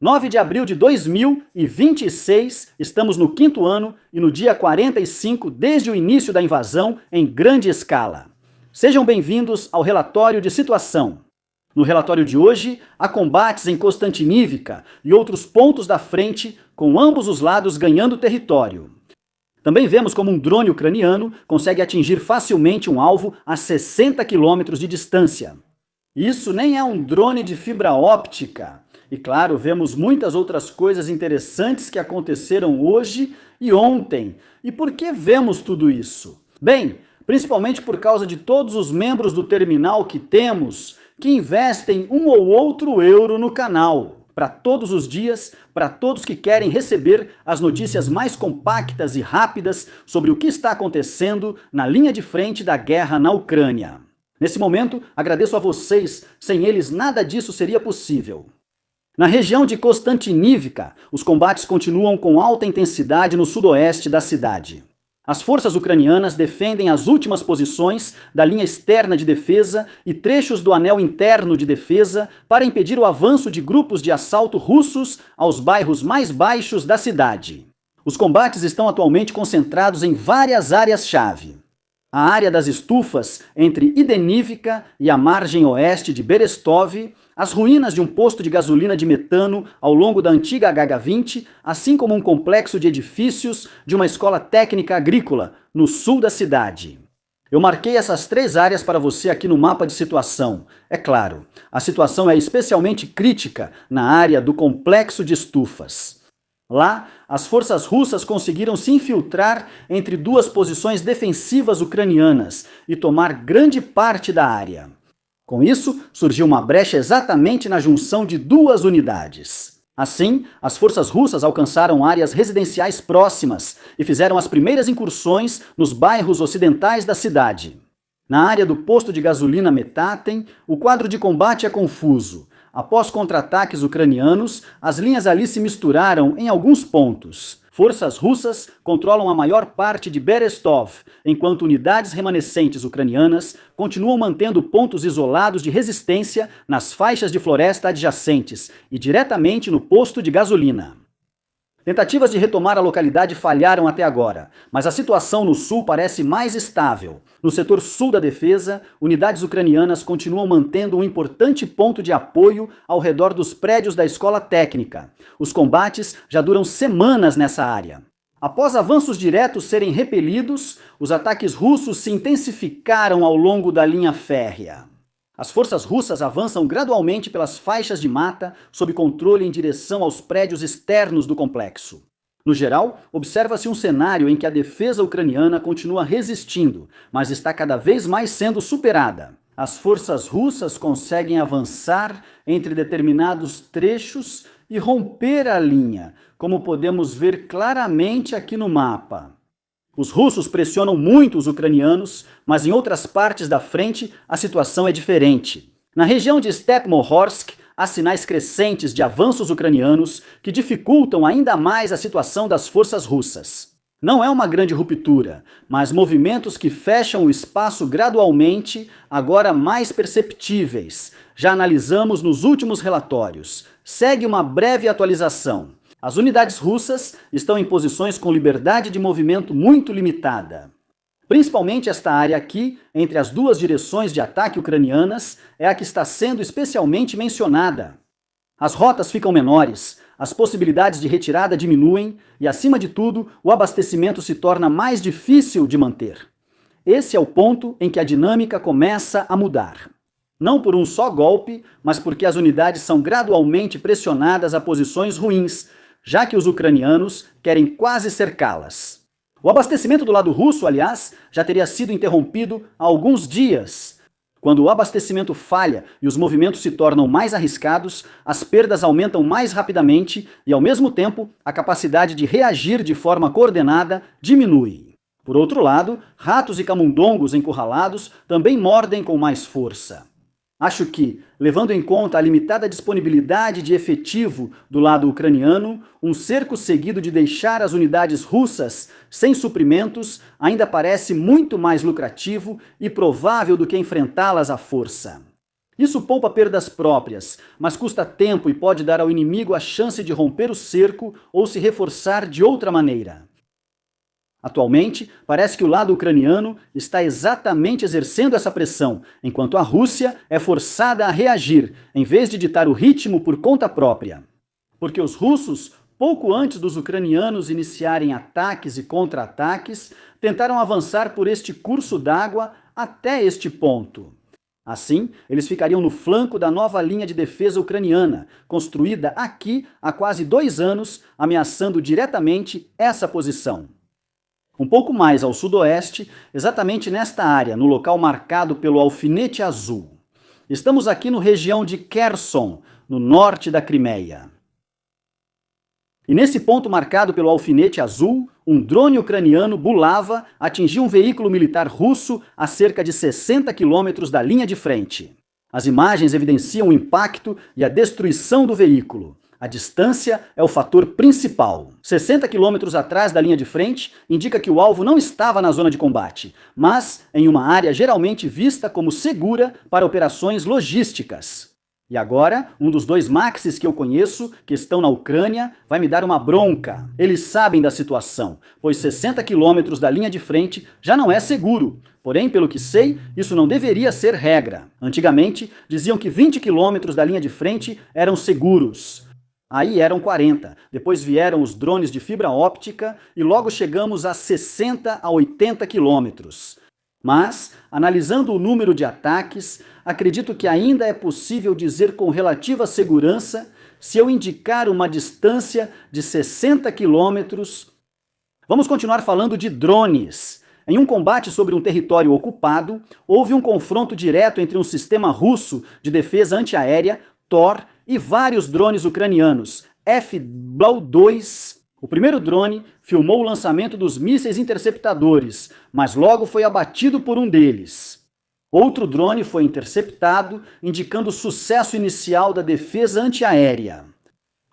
9 de abril de 2026, estamos no 5º ano e no dia 45 desde o início da invasão em grande escala. Sejam bem-vindos ao relatório de situação. No relatório de hoje, há combates em Constantinívica e outros pontos da frente, com ambos os lados ganhando território. Também vemos como um drone ucraniano consegue atingir facilmente um alvo a 60 quilômetros de distância. Isso nem é um drone de fibra óptica. E claro, vemos muitas outras coisas interessantes que aconteceram hoje e ontem. E por que vemos tudo isso? Bem, principalmente por causa de todos os membros do terminal que temos, que investem um ou outro euro no canal. Para todos os dias, para todos que querem receber as notícias mais compactas e rápidas sobre o que está acontecendo na linha de frente da guerra na Ucrânia. Nesse momento, agradeço a vocês, sem eles nada disso seria possível. Na região de Constantinívica, os combates continuam com alta intensidade no sudoeste da cidade. As forças ucranianas defendem as últimas posições da linha externa de defesa e trechos do anel interno de defesa para impedir o avanço de grupos de assalto russos aos bairros mais baixos da cidade. Os combates estão atualmente concentrados em várias áreas-chave. A área das estufas entre Idenívica e a margem oeste de Berestov, as ruínas de um posto de gasolina de metano ao longo da antiga HH20, assim como um complexo de edifícios de uma escola técnica agrícola no sul da cidade. Eu marquei essas 3 áreas para você aqui no mapa de situação. É claro, a situação é especialmente crítica na área do complexo de estufas. Lá, as forças russas conseguiram se infiltrar entre 2 posições defensivas ucranianas e tomar grande parte da área. Com isso, surgiu uma brecha exatamente na junção de 2 unidades. Assim, as forças russas alcançaram áreas residenciais próximas e fizeram as primeiras incursões nos bairros ocidentais da cidade. Na área do posto de gasolina Metaten, o quadro de combate é confuso. Após contra-ataques ucranianos, as linhas ali se misturaram em alguns pontos. Forças russas controlam a maior parte de Berestov, enquanto unidades remanescentes ucranianas continuam mantendo pontos isolados de resistência nas faixas de floresta adjacentes e diretamente no posto de gasolina. Tentativas de retomar a localidade falharam até agora, mas a situação no sul parece mais estável. No setor sul da defesa, unidades ucranianas continuam mantendo um importante ponto de apoio ao redor dos prédios da escola técnica. Os combates já duram semanas nessa área. Após avanços diretos serem repelidos, os ataques russos se intensificaram ao longo da linha férrea. As forças russas avançam gradualmente pelas faixas de mata, sob controle em direção aos prédios externos do complexo. No geral, observa-se um cenário em que a defesa ucraniana continua resistindo, mas está cada vez mais sendo superada. As forças russas conseguem avançar entre determinados trechos e romper a linha, como podemos ver claramente aqui no mapa. Os russos pressionam muito os ucranianos, mas em outras partes da frente a situação é diferente. Na região de Stepmohorsk, há sinais crescentes de avanços ucranianos que dificultam ainda mais a situação das forças russas. Não é uma grande ruptura, mas movimentos que fecham o espaço gradualmente, agora mais perceptíveis. Já analisamos nos últimos relatórios. Segue uma breve atualização. As unidades russas estão em posições com liberdade de movimento muito limitada. Principalmente esta área aqui, entre as 2 direções de ataque ucranianas, é a que está sendo especialmente mencionada. As rotas ficam menores, as possibilidades de retirada diminuem e, acima de tudo, o abastecimento se torna mais difícil de manter. Esse é o ponto em que a dinâmica começa a mudar. Não por um só golpe, mas porque as unidades são gradualmente pressionadas a posições ruins, já que os ucranianos querem quase cercá-las. O abastecimento do lado russo, aliás, já teria sido interrompido há alguns dias. Quando o abastecimento falha e os movimentos se tornam mais arriscados, as perdas aumentam mais rapidamente e, ao mesmo tempo, a capacidade de reagir de forma coordenada diminui. Por outro lado, ratos e camundongos encurralados também mordem com mais força. Acho que, levando em conta a limitada disponibilidade de efetivo do lado ucraniano, um cerco seguido de deixar as unidades russas sem suprimentos ainda parece muito mais lucrativo e provável do que enfrentá-las à força. Isso poupa perdas próprias, mas custa tempo e pode dar ao inimigo a chance de romper o cerco ou se reforçar de outra maneira. Atualmente, parece que o lado ucraniano está exatamente exercendo essa pressão, enquanto a Rússia é forçada a reagir, em vez de ditar o ritmo por conta própria. Porque os russos, pouco antes dos ucranianos iniciarem ataques e contra-ataques, tentaram avançar por este curso d'água até este ponto. Assim, eles ficariam no flanco da nova linha de defesa ucraniana, construída aqui há quase 2 anos, ameaçando diretamente essa posição. Um pouco mais ao sudoeste, exatamente nesta área, no local marcado pelo alfinete azul. Estamos aqui na região de Kherson, no norte da Crimeia. E nesse ponto marcado pelo alfinete azul, um drone ucraniano Bulava atingiu um veículo militar russo a cerca de 60 quilômetros da linha de frente. As imagens evidenciam o impacto e a destruição do veículo. A distância é o fator principal. 60 quilômetros atrás da linha de frente indica que o alvo não estava na zona de combate, mas em uma área geralmente vista como segura para operações logísticas. E agora, um dos 2 Maxes que eu conheço, que estão na Ucrânia, vai me dar uma bronca. Eles sabem da situação, pois 60 quilômetros da linha de frente já não é seguro. Porém, pelo que sei, isso não deveria ser regra. Antigamente, diziam que 20 quilômetros da linha de frente eram seguros. Aí eram 40, depois vieram os drones de fibra óptica e logo chegamos a 60 a 80 quilômetros. Mas, analisando o número de ataques, acredito que ainda é possível dizer com relativa segurança se eu indicar uma distância de 60 quilômetros. Vamos continuar falando de drones. Em um combate sobre um território ocupado, houve um confronto direto entre um sistema russo de defesa antiaérea, Tor, e vários drones ucranianos, F-2. O primeiro drone filmou o lançamento dos mísseis interceptadores, mas logo foi abatido por um deles. Outro drone foi interceptado, indicando o sucesso inicial da defesa antiaérea.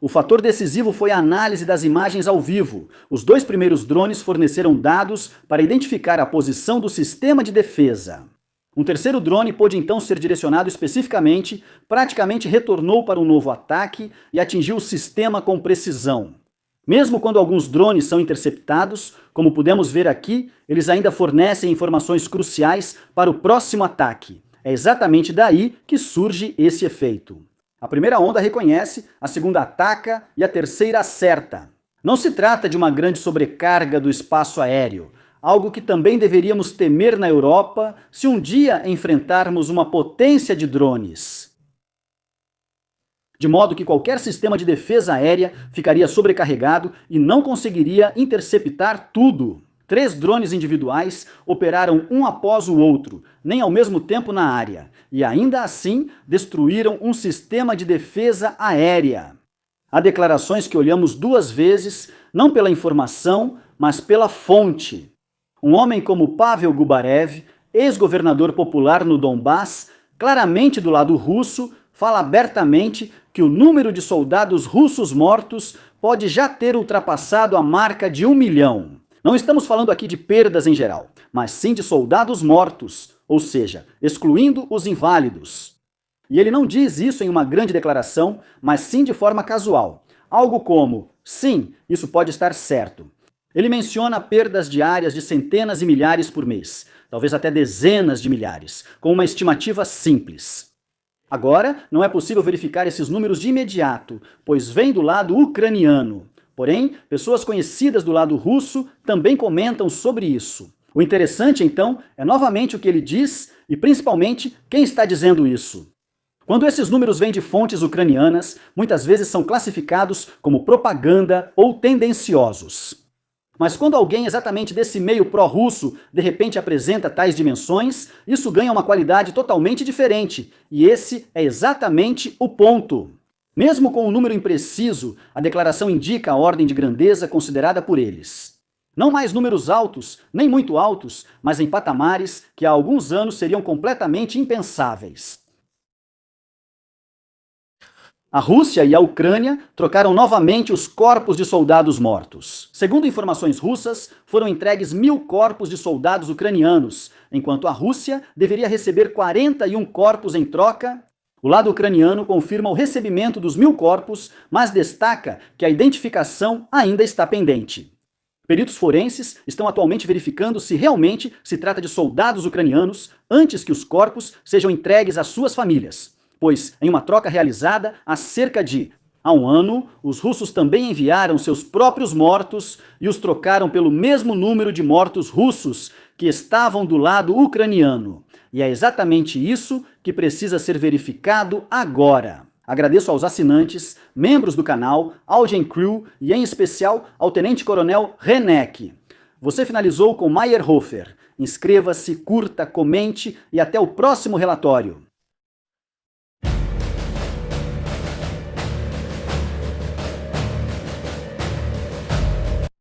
O fator decisivo foi a análise das imagens ao vivo. Os 2 primeiros drones forneceram dados para identificar a posição do sistema de defesa. Um terceiro drone pôde então ser direcionado especificamente, praticamente retornou para um novo ataque e atingiu o sistema com precisão. Mesmo quando alguns drones são interceptados, como pudemos ver aqui, eles ainda fornecem informações cruciais para o próximo ataque. É exatamente daí que surge esse efeito. A primeira onda reconhece, a segunda ataca e a terceira acerta. Não se trata de uma grande sobrecarga do espaço aéreo, algo que também deveríamos temer na Europa se um dia enfrentarmos uma potência de drones. De modo que qualquer sistema de defesa aérea ficaria sobrecarregado e não conseguiria interceptar tudo. 3 drones individuais operaram um após o outro, nem ao mesmo tempo na área, e ainda assim destruíram um sistema de defesa aérea. Há declarações que olhamos 2 vezes, não pela informação, mas pela fonte. Um homem como Pavel Gubarev, ex-governador popular no Donbass, claramente do lado russo, fala abertamente que o número de soldados russos mortos pode já ter ultrapassado a marca de 1 milhão. Não estamos falando aqui de perdas em geral, mas sim de soldados mortos, ou seja, excluindo os inválidos. E ele não diz isso em uma grande declaração, mas sim de forma casual. Algo como, sim, isso pode estar certo. Ele menciona perdas diárias de centenas e milhares por mês, talvez até dezenas de milhares, com uma estimativa simples. Agora, não é possível verificar esses números de imediato, pois vem do lado ucraniano. Porém, pessoas conhecidas do lado russo também comentam sobre isso. O interessante, então, é novamente o que ele diz e, principalmente, quem está dizendo isso. Quando esses números vêm de fontes ucranianas, muitas vezes são classificados como propaganda ou tendenciosos. Mas quando alguém exatamente desse meio pró-russo de repente apresenta tais dimensões, isso ganha uma qualidade totalmente diferente, e esse é exatamente o ponto. Mesmo com um número impreciso, a declaração indica a ordem de grandeza considerada por eles. Não mais números altos, nem muito altos, mas em patamares que há alguns anos seriam completamente impensáveis. A Rússia e a Ucrânia trocaram novamente os corpos de soldados mortos. Segundo informações russas, foram entregues 1.000 corpos de soldados ucranianos, enquanto a Rússia deveria receber 41 corpos em troca. O lado ucraniano confirma o recebimento dos 1.000 corpos, mas destaca que a identificação ainda está pendente. Peritos forenses estão atualmente verificando se realmente se trata de soldados ucranianos antes que os corpos sejam entregues às suas famílias, pois em uma troca realizada há cerca de um ano, os russos também enviaram seus próprios mortos e os trocaram pelo mesmo número de mortos russos que estavam do lado ucraniano. E é exatamente isso que precisa ser verificado agora. Agradeço aos assinantes, membros do canal, ao Gen Crew e em especial ao Tenente Coronel Renek. Você finalizou com Meyerhofer. Inscreva-se, curta, comente e até o próximo relatório.